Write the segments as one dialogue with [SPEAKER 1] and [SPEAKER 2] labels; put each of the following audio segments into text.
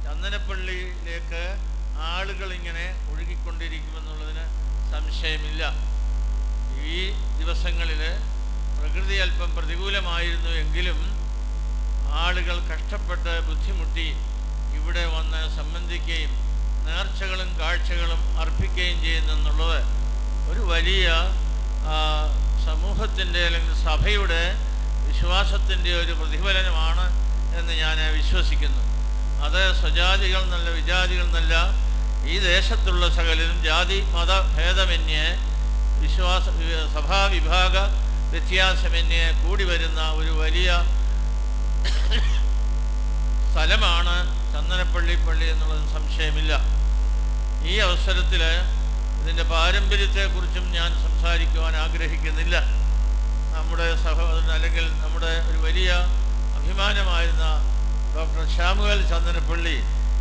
[SPEAKER 1] ചന്ദനപ്പള്ളിയിലേക്ക് ആളുകളിങ്ങനെ ഒഴുകിക്കൊണ്ടിരിക്കുമെന്നുള്ളതിന് സംശയമില്ല. ഈ ദിവസങ്ങളിൽ പ്രകൃതി അല്പം പ്രതികൂലമായിരുന്നു എങ്കിലും ആളുകൾ കഷ്ടപ്പെട്ട് ബുദ്ധിമുട്ടി ഇവിടെ വന്ന് സംബന്ധിക്കുകയും നേർച്ചകളും കാഴ്ചകളും അർപ്പിക്കുകയും ചെയ്യുന്നെന്നുള്ളത് ഒരു വലിയ സമൂഹത്തിൻ്റെ അല്ലെങ്കിൽ സഭയുടെ വിശ്വാസത്തിൻ്റെ ഒരു പ്രതിഫലനമാണ് എന്ന് ഞാൻ വിശ്വസിക്കുന്നു. അത് സ്വജാതികൾ എന്നല്ല വിജാതികൾ എന്നല്ല, ഈ ദേശത്തുള്ള സകലരും ജാതി മത ഭേദമന്യേ സഭാവിഭാഗ വ്യത്യാസമന്യേ കൂടി വരുന്ന ഒരു വലിയ സ്ഥലമാണ് ചന്ദനപ്പള്ളി പള്ളി എന്നുള്ളത് സംശയമില്ല. ഈ അവസരത്തിൽ ഇതിൻ്റെ പാരമ്പര്യത്തെക്കുറിച്ചും ഞാൻ സംസാരിക്കുവാൻ ആഗ്രഹിക്കുന്നില്ല. നമ്മുടെ സഹോദരൻ അല്ലെങ്കിൽ നമ്മുടെ ഒരു വലിയ അഭിമാനമായിരുന്ന ഡോക്ടർ ശ്യാമുവേൽ ചന്ദനപ്പള്ളി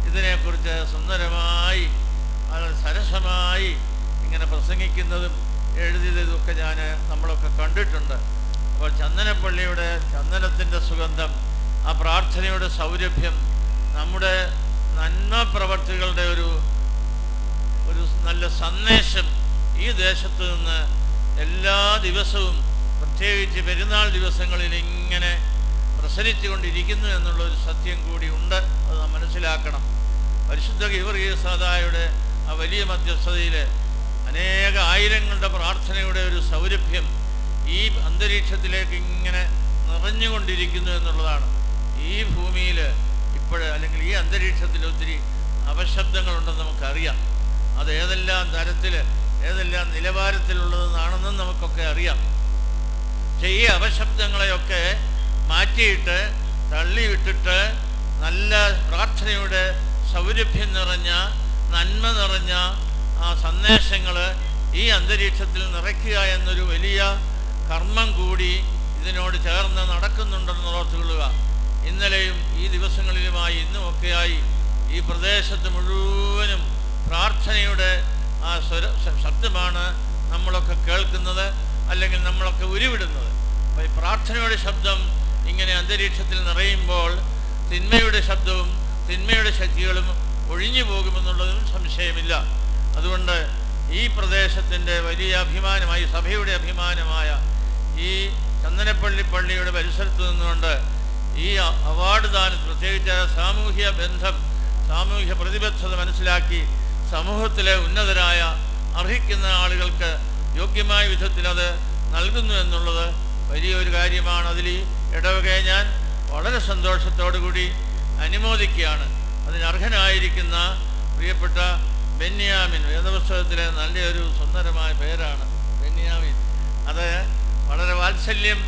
[SPEAKER 1] ഇതിനെക്കുറിച്ച് സുന്ദരമായി സരസമായി ഇങ്ങനെ പ്രസംഗിക്കുന്നതും എഴുതിയതൊക്കെ നമ്മളൊക്കെ കണ്ടിട്ടുണ്ട്. അപ്പോൾ ചന്ദനപ്പള്ളിയുടെ ചന്ദനത്തിൻ്റെ സുഗന്ധം, ആ പ്രാർത്ഥനയുടെ സൗരഭ്യം, നമ്മുടെ നന്മ പ്രവർത്തികളുടെ ഒരു നല്ല സന്ദേശം ഈ ദേശത്ത് നിന്ന് എല്ലാ ദിവസവും പ്രത്യേകിച്ച് പെരുന്നാൾ ദിവസങ്ങളിൽ ഇങ്ങനെ പ്രസരിച്ചു കൊണ്ടിരിക്കുന്നു എന്നുള്ളൊരു സത്യം കൂടി ഉണ്ട്. അത് നാം മനസ്സിലാക്കണം. പരിശുദ്ധ ഗീവർഗീയസാദായുടെ ആ വലിയ മധ്യസ്ഥതയിൽ അനേക ആയിരങ്ങളുടെ പ്രാർത്ഥനയുടെ ഒരു സൗരഭ്യം ഈ അന്തരീക്ഷത്തിലേക്ക് ഇങ്ങനെ നിറഞ്ഞുകൊണ്ടിരിക്കുന്നു എന്നുള്ളതാണ്. ഈ ഭൂമിയിൽ അല്ലെങ്കിൽ ഈ അന്തരീക്ഷത്തിൽ ഒത്തിരി അപശബ്ദങ്ങളുണ്ടെന്ന് നമുക്കറിയാം. അത് ഏതെല്ലാം തരത്തിൽ ഏതെല്ലാം നിലവാരത്തിലുള്ളതെന്നാണെന്നും നമുക്കൊക്കെ അറിയാം. പക്ഷേ ഈ അപശബ്ദങ്ങളെയൊക്കെ മാറ്റിയിട്ട് തള്ളിവിട്ടിട്ട് നല്ല പ്രാർത്ഥനയുടെ സൗരഭ്യം നിറഞ്ഞ നന്മ നിറഞ്ഞ ആ സന്ദേശങ്ങൾ ഈ അന്തരീക്ഷത്തിൽ നിറയ്ക്കുക എന്നൊരു വലിയ കർമ്മം കൂടി ഇതിനോട് ചേർന്ന് നടക്കുന്നുണ്ടെന്ന് ഓർത്തുകൊള്ളുക. ഇന്നലെയും ഈ ദിവസങ്ങളിലുമായി ഇന്നുമൊക്കെയായി ഈ പ്രദേശത്ത് മുഴുവനും പ്രാർത്ഥനയുടെ ആ ശബ്ദമാണ് നമ്മളൊക്കെ കേൾക്കുന്നത്, അല്ലെങ്കിൽ നമ്മളൊക്കെ ഉരുവിടുന്നത്. അപ്പോൾ ഈ പ്രാർത്ഥനയുടെ ശബ്ദം ഇങ്ങനെ അന്തരീക്ഷത്തിൽ നിറയുമ്പോൾ തിന്മയുടെ ശബ്ദവും തിന്മയുടെ ശക്തികളും ഒഴിഞ്ഞു പോകുമെന്നുള്ളതും സംശയമില്ല. അതുകൊണ്ട് ഈ പ്രദേശത്തിൻ്റെ വലിയ അഭിമാനമായി, സഭയുടെ അഭിമാനമായ ഈ ചന്ദനപ്പള്ളി പള്ളിയുടെ പരിസരത്ത് നിന്നുകൊണ്ട് ഈ അവാർഡ് ദാനത്തിൽ പ്രത്യേകിച്ച് സാമൂഹ്യ ബന്ധം, സാമൂഹ്യ പ്രതിബദ്ധത മനസ്സിലാക്കി സമൂഹത്തിലെ ഉന്നതരായ അർഹിക്കുന്ന ആളുകൾക്ക് യോഗ്യമായ വിധത്തിൽ അത് നൽകുന്നു എന്നുള്ളത് വലിയൊരു കാര്യമാണ്. അതിൽ ഈ ഇടവകയെ ഞാൻ വളരെ സന്തോഷത്തോടു കൂടി അനുമോദിക്കുകയാണ്. അതിനർഹനായിരിക്കുന്ന പ്രിയപ്പെട്ട ബെന്യാമിൻ, വേദപുസ്തകത്തിലെ നല്ലൊരു സുന്ദരമായ പേരാണ് ബെന്യാമിൻ. അത് വളരെ വാത്സല്യം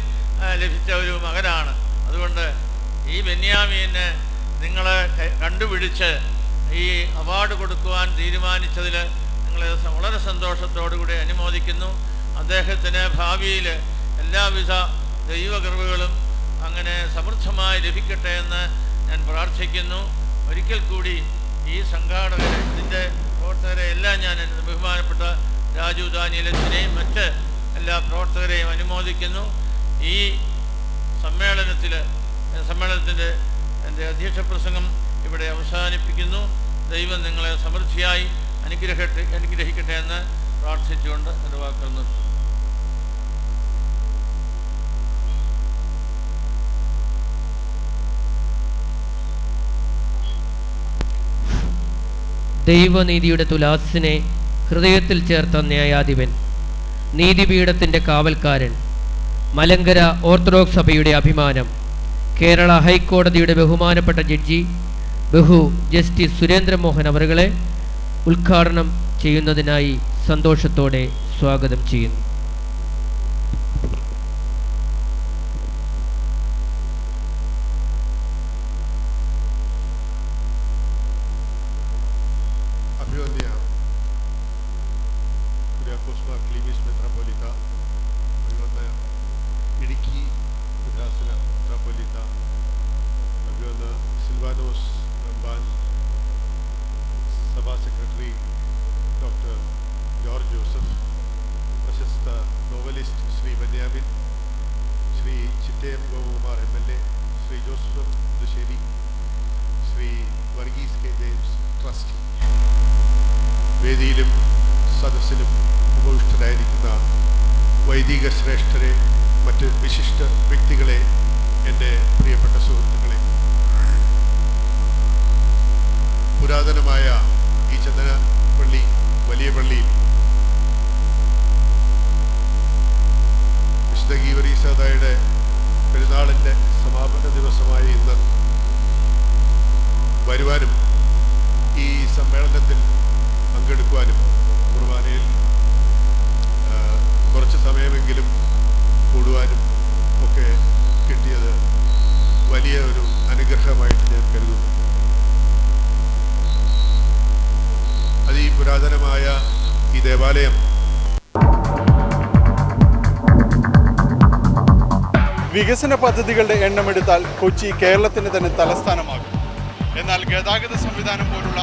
[SPEAKER 1] ലഭിച്ച ഒരു മകനാണ്. അതുകൊണ്ട് ഈ ബെന്യാമീനെ നിങ്ങൾ കണ്ടുപിടിച്ച് ഈ അവാർഡ് കൊടുക്കുവാൻ തീരുമാനിച്ചതിൽ നിങ്ങളെ വളരെ സന്തോഷത്തോടു കൂടി അനുമോദിക്കുന്നു. അദ്ദേഹത്തിന് ഭാവിയിൽ എല്ലാവിധ ദൈവകൃപകളും അങ്ങനെ സമൃദ്ധമായി ലഭിക്കട്ടെ എന്ന് ഞാൻ പ്രാർത്ഥിക്കുന്നു. ഒരിക്കൽ കൂടി ഈ സംഘാടകരെ, ഇതിൻ്റെ പ്രവർത്തകരെ എല്ലാം ഞാൻ ബഹുമാനപ്പെട്ട രാജു ദാനിയലച്ചനെയും മറ്റ് എല്ലാ പ്രവർത്തകരെയും അനുമോദിക്കുന്നു. ഈ സമ്മേളനത്തിൻ്റെ എൻ്റെ അധ്യക്ഷ പ്രസംഗം ഇവിടെ അവസാനിപ്പിക്കുന്നു. ദൈവം നിങ്ങളെ സമൃദ്ധിയായി അനുഗ്രഹിക്കട്ടെ എന്ന് പ്രാർത്ഥിച്ചുകൊണ്ട് എൻ്റെ വാക്കുകൾ നിർത്തുന്നു.
[SPEAKER 2] ദൈവനീതിയുടെ തുലാസിനെ ഹൃദയത്തിൽ ചേർത്ത ന്യായാധിപൻ, നീതിപീഠത്തിൻ്റെ കാവൽക്കാരൻ, മലങ്കര ഓർത്തഡോക്സ് സഭയുടെ അഭിമാനം, കേരള ഹൈക്കോടതിയുടെ ബഹുമാനപ്പെട്ട ജഡ്ജി ജസ്റ്റിസ് സുരേന്ദ്രമോഹൻ അവറുകളെ ഉദ്ഘാടനം ചെയ്യുന്നതിനായി സന്തോഷത്തോടെ സ്വാഗതം ചെയ്യുന്നു.
[SPEAKER 3] ശ്രീ ജോസഫ് ശ്രീ വർഗീസ് കെ വേദിയിലും സദസ്സിലും ഉപവിഷ്ടരായിരിക്കുന്ന വൈദിക ശ്രേഷ്ഠരെ, മറ്റ് വിശിഷ്ട വ്യക്തികളെ, എൻ്റെ പ്രിയപ്പെട്ട സുഹൃത്തുക്കളെ, പുരാതനമായ ഈ ചന്ദനപ്പള്ളി വലിയ പള്ളിയിൽ വിശുദ്ധ ഗീവറീസാദായുടെ പെരുന്നാളിൻ്റെ സമാപന ദിവസമായ ഇന്ന് വരുവാനും ഈ സമ്മേളനത്തിൽ പങ്കെടുക്കുവാനും കുർബാനയിൽ കുറച്ച് സമയമെങ്കിലും കൂടുവാനും ഒക്കെ കിട്ടിയത് വലിയ ഒരു അനുഗ്രഹമായിട്ട് ഞാൻ കരുതുന്നു. അത് ഈ പുരാതനമായ ഈ ദേവാലയം
[SPEAKER 4] വികസന പദ്ധതികളുടെ എണ്ണമെടുത്താൽ കൊച്ചി കേരളത്തിന് തന്നെ തലസ്ഥാനമാകും. എന്നാൽ ഗതാഗത സംവിധാനം പോലുള്ള